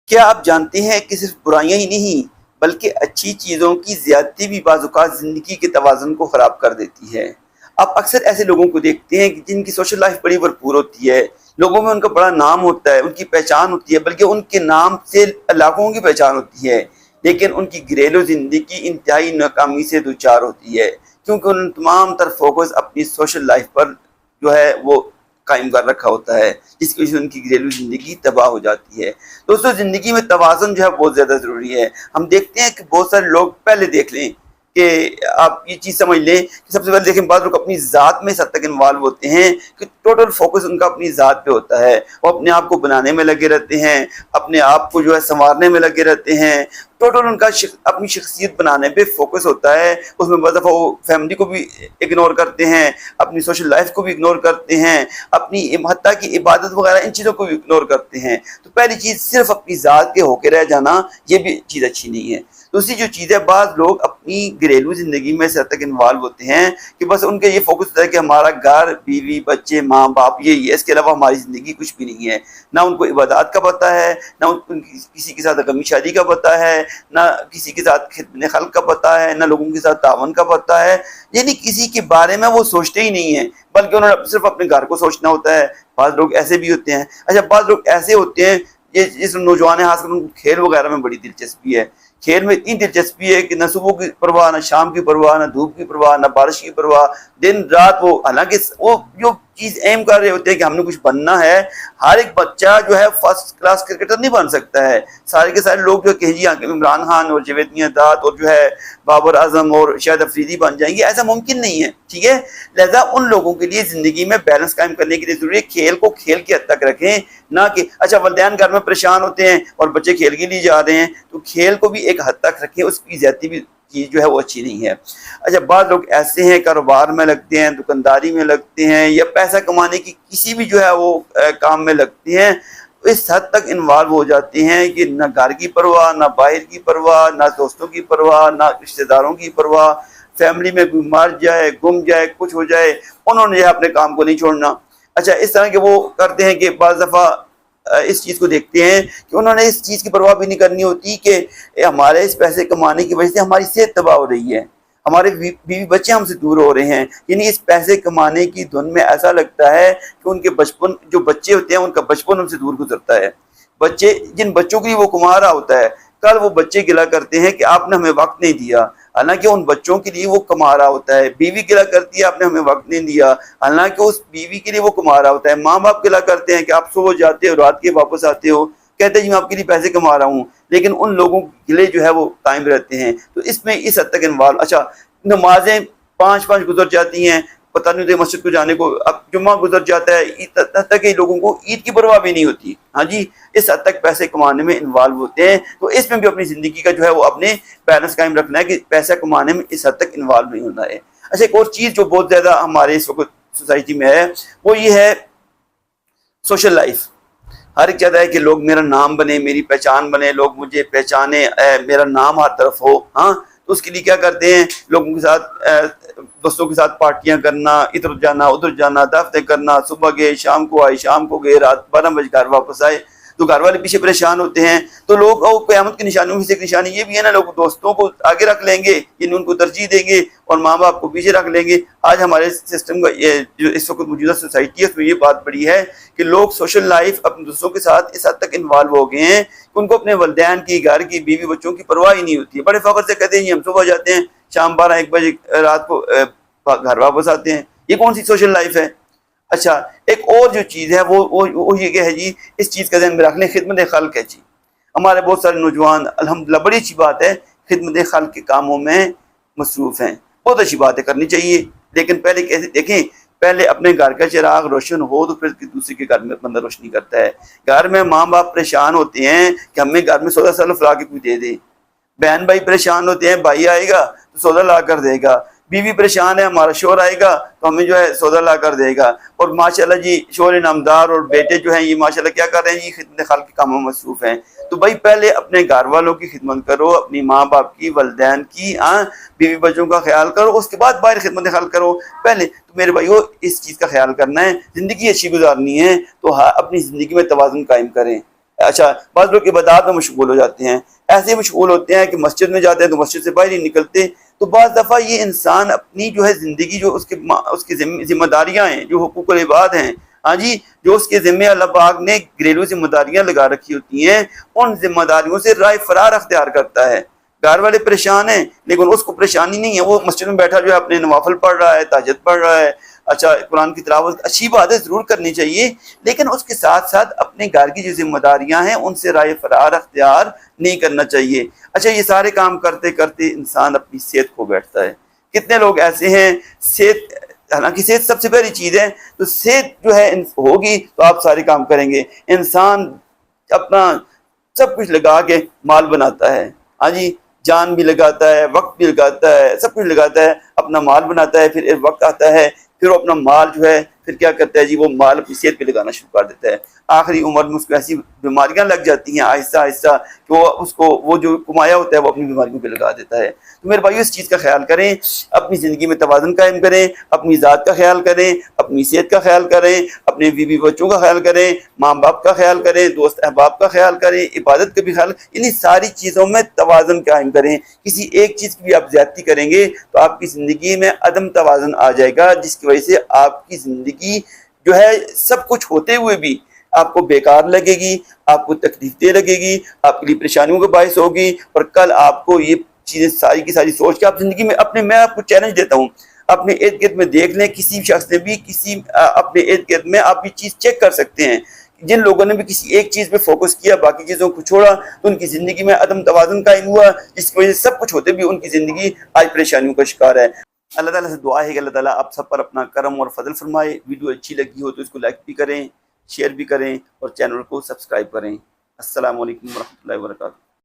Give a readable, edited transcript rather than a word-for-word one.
کیا آپ جانتے ہیں کہ صرف برائیاں ہی نہیں بلکہ اچھی چیزوں کی زیادتی بھی بعض اوقات زندگی کے توازن کو خراب کر دیتی ہے؟ آپ اکثر ایسے لوگوں کو دیکھتے ہیں کہ جن کی سوشل لائف بڑی بھرپور ہوتی ہے، لوگوں میں ان کا بڑا نام ہوتا ہے، ان کی پہچان ہوتی ہے، بلکہ ان کے نام سے لاکھوں کی پہچان ہوتی ہے، لیکن ان کی گھریلو زندگی انتہائی ناکامی سے دوچار ہوتی ہے، کیونکہ ان تمام تر فوکس اپنی سوشل لائف پر جو ہے وہ قائم کر رکھا ہوتا ہے، جس کی وجہ سے ان کی گھریلو زندگی تباہ ہو جاتی ہے۔ دوستوں، زندگی میں توازن جو ہے بہت زیادہ ضروری ہے۔ ہم دیکھتے ہیں کہ بہت سارے لوگ، پہلے دیکھ لیں کہ آپ یہ چیز سمجھ لیں کہ سب سے پہلے دیکھیں، بعض لوگ اپنی ذات میں اس حد تک انوالو ہوتے ہیں کہ ٹوٹل فوکس ان کا اپنی ذات پہ ہوتا ہے، وہ اپنے آپ کو بنانے میں لگے رہتے ہیں، اپنے آپ کو جو ہے سنوارنے میں لگے رہتے ہیں، ٹوٹل ان کا اپنی شخصیت بنانے پہ فوکس ہوتا ہے۔ اس میں بعض دفعہ وہ فیملی کو بھی اگنور کرتے ہیں، اپنی سوشل لائف کو بھی اگنور کرتے ہیں، اپنی حتیٰ کی عبادت وغیرہ ان چیزوں کو بھی اگنور کرتے ہیں۔ تو پہلی چیز، صرف اپنی ذات کے ہو کے رہ جانا، یہ بھی چیز اچھی نہیں ہے۔ دوسری جو چیز ہے، بعض لوگ اپنی گھریلو زندگی میں اس حد تک انوالو ہوتے ہیں کہ بس ان کے یہ فوکس ہوتا ہے کہ ہمارا گھر، بیوی، بچے، ماں باپ، یہ اس کے علاوہ ہماری زندگی کچھ بھی نہیں ہے۔ نہ ان کو عبادات کا پتہ ہے، نہ ان کسی کے ساتھ غمی شادی کا پتہ ہے، نہ کسی کے ساتھ خدمت خلق کا پتہ ہے، نہ لوگوں کے ساتھ تعاون کا پتہ ہے، یعنی کسی کے بارے میں وہ سوچتے ہی نہیں ہیں، بلکہ انہوں نے صرف اپنے گھر کو سوچنا ہوتا ہے۔ بعض لوگ ایسے بھی ہوتے ہیں۔ اچھا، بعض لوگ ایسے ہوتے ہیں، جس نوجوان ہیں خاص کر، ان کو کھیل وغیرہ میں بڑی دلچسپی ہے۔ کھیل میں اتنی دلچسپی ہے کہ نہ صبح کی پرواہ، نہ شام کی پرواہ، نہ دھوپ کی پرواہ، نہ بارش کی پرواہ، دن رات وہ، حالانکہ وہ جو چیز ایم کر رہے ہوتے ہیں کہ ہم نے کچھ بننا ہے۔ ہر ایک بچہ جو ہے فرسٹ کلاس کرکٹر نہیں بن سکتا ہے۔ سارے کے سارے لوگ جو کہ جی عمران خان اور جاوید میاں اور جو ہے بابر اعظم اور شاہد افریدی بن جائیں گے، ایسا ممکن نہیں ہے، ٹھیک ہے۔ لہذا ان لوگوں کے لیے زندگی میں بیلنس قائم کرنے کے لیے ضروری ہے کھیل کو کھیل کی حد تک رکھیں، نہ کہ اچھا والدین گھر میں پریشان ہوتے ہیں اور بچے کھیل کے لیے جا رہے ہیں، تو کھیل کو بھی ایک حد تک رکھیں، اس کی زیادتی بھی چیز جو ہے وہ اچھی نہیں ہے۔ اچھا، بعض لوگ ایسے ہیں، کاروبار میں لگتے ہیں، دکانداری میں لگتے ہیں، یا پیسہ کمانے کی کسی بھی جو ہے وہ کام میں لگتے ہیں، اس حد تک انوالو ہو جاتے ہیں کہ نہ گھر کی پرواہ، نہ باہر کی پرواہ، نہ دوستوں کی پرواہ، نہ رشتہ داروں کی پرواہ، فیملی میں کوئی مر جائے، گم جائے، کچھ ہو جائے، انہوں نے اپنے کام کو نہیں چھوڑنا۔ اچھا، اس طرح کے وہ کرتے ہیں کہ بعض دفعہ اس چیز کو دیکھتے ہیں کہ انہوں نے اس چیز کی پرواہ بھی نہیں کرنی ہوتی کہ ہمارے اس پیسے کمانے کی وجہ سے ہماری صحت تباہ ہو رہی ہے، ہمارے بیوی بچے ہم سے دور ہو رہے ہیں، یعنی اس پیسے کمانے کی دھن میں ایسا لگتا ہے کہ ان کے بچپن، جو بچے ہوتے ہیں ان کا بچپن ان سے دور گزرتا ہے۔ بچے، جن بچوں کے لیے وہ کما رہا ہوتا ہے، کل وہ بچے گلا کرتے ہیں کہ آپ نے ہمیں وقت نہیں دیا، حالانکہ ان بچوں کے لیے وہ کما رہا ہوتا ہے۔ بیوی گلا کرتی ہے، آپ نے ہمیں وقت نہیں دیا، حالانکہ اس بیوی کے لیے وہ کما رہا ہوتا ہے۔ ماں باپ گلا کرتے ہیں کہ آپ صبح جاتے ہو، رات کے واپس آتے ہو، کہتے ہیں جی میں آپ کے لیے پیسے کما رہا ہوں، لیکن ان لوگوں کے لیے جو ہے وہ قائم رہتے ہیں۔ تو اس میں اس حد تک انوالو۔ اچھا، نمازیں 5 گزر جاتی ہیں، پتہ نہیں ہوتے مسجد کو جانے کو، اب جمعہ گزر جاتا ہے، عید تک کہ لوگوں کو عید کی پرواہ بھی نہیں ہوتی۔ ہاں جی، اس حد تک پیسے کمانے میں انوالو ہوتے ہیں۔ تو اس میں بھی اپنی زندگی کا جو ہے وہ اپنے بیلنس قائم رکھنا ہے کہ پیسہ کمانے میں اس حد تک انوالو نہیں ہونا ہے۔ اچھا، ایک اور چیز جو بہت زیادہ ہمارے اس وقت سوسائٹی میں ہے، وہ یہ ہے سوشل لائف۔ ہر ایک چاہتا ہے کہ لوگ میرا نام بنے، میری پہچان بنے، لوگ مجھے پہچانے، میرا نام ہر طرف ہو۔ ہاں، تو اس کے لیے کیا کرتے ہیں؟ لوگوں کے ساتھ، دوستوں کے ساتھ پارٹیاں کرنا، ادھر جانا ادھر جانا، دعوتیں کرنا، صبح گئے شام کو آئے، شام کو گئے رات 12 بجے گھر واپس آئے، تو گھر والے پیچھے پریشان ہوتے ہیں۔ تو لوگ قیامت کی نشانیوں میں سے ایک نشانی یہ بھی ہے نا، لوگ دوستوں کو آگے رکھ لیں گے، یعنی ان کو ترجیح دیں گے، اور ماں باپ کو پیچھے رکھ لیں گے۔ آج ہمارے سسٹم کا یہ جو اس وقت موجودہ سوسائٹی ہے، اس میں یہ بات بڑی ہے کہ لوگ سوشل لائف اپنے دوستوں کے ساتھ اس حد تک انوالو ہو گئے ہیں کہ ان کو اپنے والدین کی، گھر کی، بیوی بچوں کی پرواہ ہی نہیں ہوتی ہے۔ بڑے فخر سے کہتے ہیں ہم صبح جاتے ہیں، شام 12-1 بجے رات کو گھر واپس آتے ہیں۔ یہ کون سی سوشل لائف ہے؟ اچھا، ایک اور جو چیز ہے وہ یہ کہ ہے جی، اس چیز کا ذہن میں رکھ لیں، خدمت خلق ہے جی۔ ہمارے بہت سارے نوجوان الحمدللہ، بڑی اچھی بات ہے، خدمت خلق کے کاموں میں مصروف ہیں، بہت اچھی بات ہے، کرنی چاہیے، لیکن پہلے کیسے دیکھیں، پہلے اپنے گھر کا چراغ روشن ہو تو پھر دوسرے کے گھر میں بندہ روشنی کرتا ہے۔ گھر میں ماں باپ پریشان ہوتے ہیں کہ ہمیں گھر میں سودا سلف لا کے کوئی دے دے، بہن بھائی پریشان ہوتے ہیں، بھائی آئے گا تو سودا لا کر دے گا، بیوی پریشان ہے، ہمارا شوہر آئے گا تو ہمیں جو ہے سودا لا کر دے گا، اور ماشاءاللہ جی شوہر نامدار اور بیٹے جو ہیں یہ ماشاءاللہ کیا کر رہے ہیں جی، خدمت خلق کے کاموں میں مصروف ہیں۔ تو بھائی پہلے اپنے گھر والوں کی خدمت کرو، اپنی ماں باپ کی، والدین کی، بیوی بچوں کا خیال کرو، اس کے بعد باہر خدمت خلق کرو پہلے۔ تو میرے بھائیو، اس چیز کا خیال کرنا ہے، زندگی اچھی گزارنی ہے تو اپنی زندگی میں توازن قائم کریں۔ اچھا بعض لوگ عبادات میں مشغول ہو جاتے ہیں، ایسے مشغول ہوتے ہیں کہ مسجد میں جاتے ہیں تو مسجد سے باہر ہی نکلتے. تو بعض دفعہ یہ انسان اپنی جو ہے زندگی، جو اس کی ذمہ داریاں ہیں، جو حقوق العباد ہیں، ہاں جی، جو اس کے ذمہ اللہ پاک نے گھریلو ذمہ داریاں لگا رکھی ہوتی ہیں، ان ذمہ داریوں سے رائے فرار اختیار کرتا ہے. گھر والے پریشان ہیں لیکن اس کو پریشانی نہیں ہے، وہ مسجد میں بیٹھا جو ہے اپنے نوافل پڑھ رہا ہے، تہجد پڑھ رہا ہے. اچھا قرآن کی تلاوت اچھی بات ہے، ضرور کرنی چاہیے، لیکن اس کے ساتھ ساتھ اپنے گھر کی جو ذمہ داریاں ہیں ان سے رائے فرار اختیار نہیں کرنا چاہیے. اچھا یہ سارے کام کرتے کرتے انسان اپنی صحت کھو بیٹھتا ہے. کتنے لوگ ایسے ہیں، صحت، حالانکہ صحت سب سے پہلی چیز ہے، تو صحت جو ہے ہوگی تو آپ سارے کام کریں گے. انسان اپنا سب کچھ لگا کے مال بناتا ہے، ہاں جی، جان بھی لگاتا ہے، وقت بھی لگاتا ہے، سب کچھ لگاتا ہے، اپنا مال بناتا ہے. پھر ایک وقت آتا ہے پھر وہ اپنا مال جو ہے پھر کیا کرتا ہے جی، وہ مال اپنی صحت پہ لگانا شروع کر دیتا ہے. آخری عمر میں اس کو ایسی بیماریاں لگ جاتی ہیں آہستہ آہستہ کہ وہ جو کمایا ہوتا ہے وہ اپنی بیماریوں پہ لگا دیتا ہے. تو میرے بھائیو اس چیز کا خیال کریں، اپنی زندگی میں توازن قائم کریں، اپنی ذات کا خیال کریں، اپنی صحت کا خیال کریں، اپنے بیوی بچوں کا خیال کریں، ماں باپ کا خیال کریں، دوست احباب کا خیال کریں، عبادت کا بھی خیال، انہیں ساری چیزوں میں توازن قائم کریں. کسی ایک چیز کی بھی آپ زیادتی کریں گے تو آپ کی زندگی میں عدم توازن آ جائے گا، جس کی وجہ سے آپ کی زندگی جو ہے سب کچھ ہوتے ہوئے بھی آپ کو بیکار لگے گی، آپ کو تکلیف دہ لگے گی، آپ کے لیے پریشانیوں کا باعث ہوگی. اور کل آپ کو یہ چیزیں ساری کی ساری سوچ کے آپ زندگی میں میں آپ کو چیلنج دیتا ہوں، اپنے ارد گرد میں دیکھ لیں، کسی شخص نے بھی اپنے ارد گرد میں آپ یہ چیز چیک کر سکتے ہیں، جن لوگوں نے بھی کسی ایک چیز پہ فوکس کیا، باقی چیزوں کو چھوڑا، تو ان کی زندگی میں عدم توازن قائم ہوا، جس کی وجہ سے سب کچھ ہوتے بھی ان کی زندگی آج پریشانیوں کا شکار ہے. اللہ تعالیٰ سے دعا ہے کہ اللہ تعالیٰ آپ سب پر اپنا کرم اور فضل فرمائے. ویڈیو اچھی لگی ہو تو اس کو لائک بھی کریں، شیئر بھی کریں اور چینل کو سبسکرائب کریں. السلام علیکم ورحمۃ اللہ وبرکاتہ.